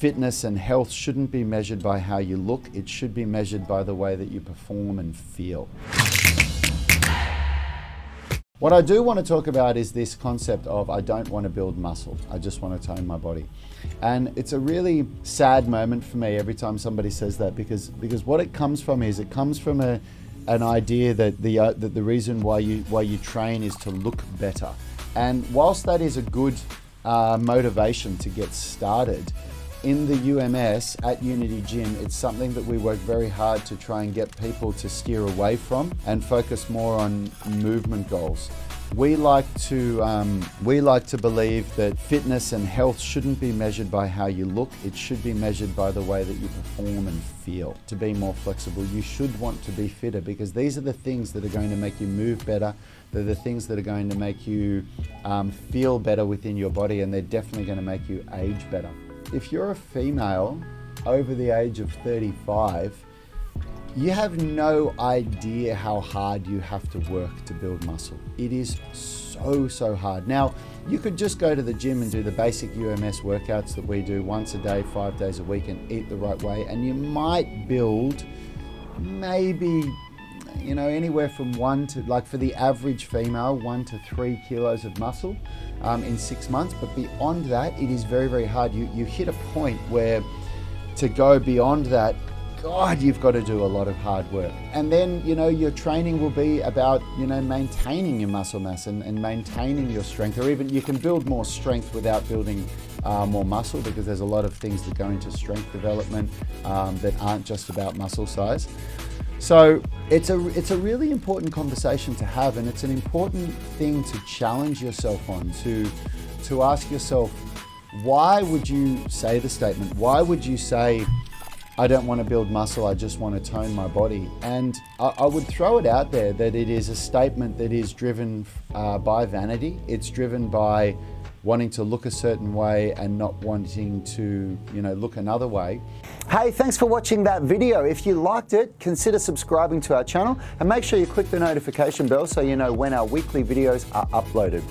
fitness and health shouldn't be measured by how you look, it should be measured by the way that you perform and feel. What I do want to talk about is this concept of I don't want to build muscle, I just want to tone my body. And it's a really sad moment for me every time somebody says that, because what it comes from is an idea that the reason why you train is to look better. And whilst that is a good motivation to get started, in the UMS at Unity Gym, it's something that we work very hard to try and get people to steer away from and focus more on movement goals. We like to believe that fitness and health shouldn't be measured by how you look, it should be measured by the way that you perform and feel. To be more flexible, you should want to be fitter, because these are the things that are going to make you move better. They're the things that are going to make you feel better within your body, and they're definitely going to make you age better. If you're a female over the age of 35, you have no idea how hard you have to work to build muscle. It is so hard. Now, you could just go to the gym and do the basic UMS workouts that we do once a day, 5 days a week, and eat the right way, and you might build maybe, you know, anywhere from for the average female, 1 to 3 kilos of muscle in 6 months. But beyond that, it is very hard. You hit a point where to go beyond that, God, you've got to do a lot of hard work. And then, you know, your training will be about, you know, maintaining your muscle mass and maintaining your strength, or even you can build more strength without building more muscle, because there's a lot of things that go into strength development that aren't just about muscle size. So it's a really important conversation to have, and it's an important thing to challenge yourself on, to ask yourself, why would you say the statement? Why would you say, I don't want to build muscle, I just want to tone my body? And I would throw it out there that it is a statement that is driven by vanity. It's driven by wanting to look a certain way and not wanting to, you know, look another way. Hey, thanks for watching that video. If you liked it, consider subscribing to our channel and make sure you click the notification bell so you know when our weekly videos are uploaded.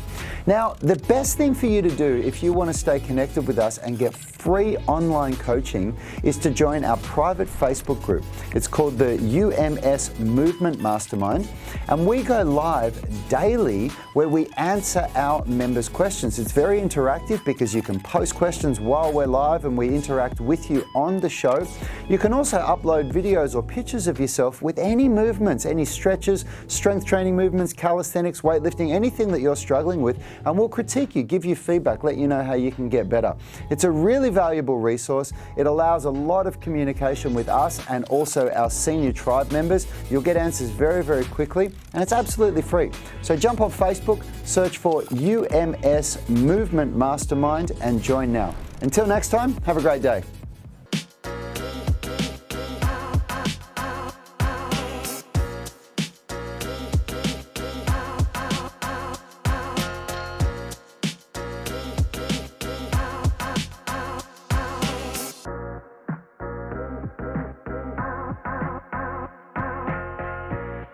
Now, the best thing for you to do if you want to stay connected with us and get free online coaching is to join our private Facebook group. It's called the UMS Movement Mastermind, and we go live daily where we answer our members' questions. It's very interactive because you can post questions while we're live and we interact with you on the show. You can also upload videos or pictures of yourself with any movements, any stretches, strength training movements, calisthenics, weightlifting, anything that you're struggling with, and we'll critique you, give you feedback, let you know how you can get better. It's a really valuable resource. It allows a lot of communication with us and also our senior tribe members. You'll get answers very quickly, and it's absolutely free. So jump on Facebook, search for UMS Movement Mastermind and join now. Until next time, have a great day.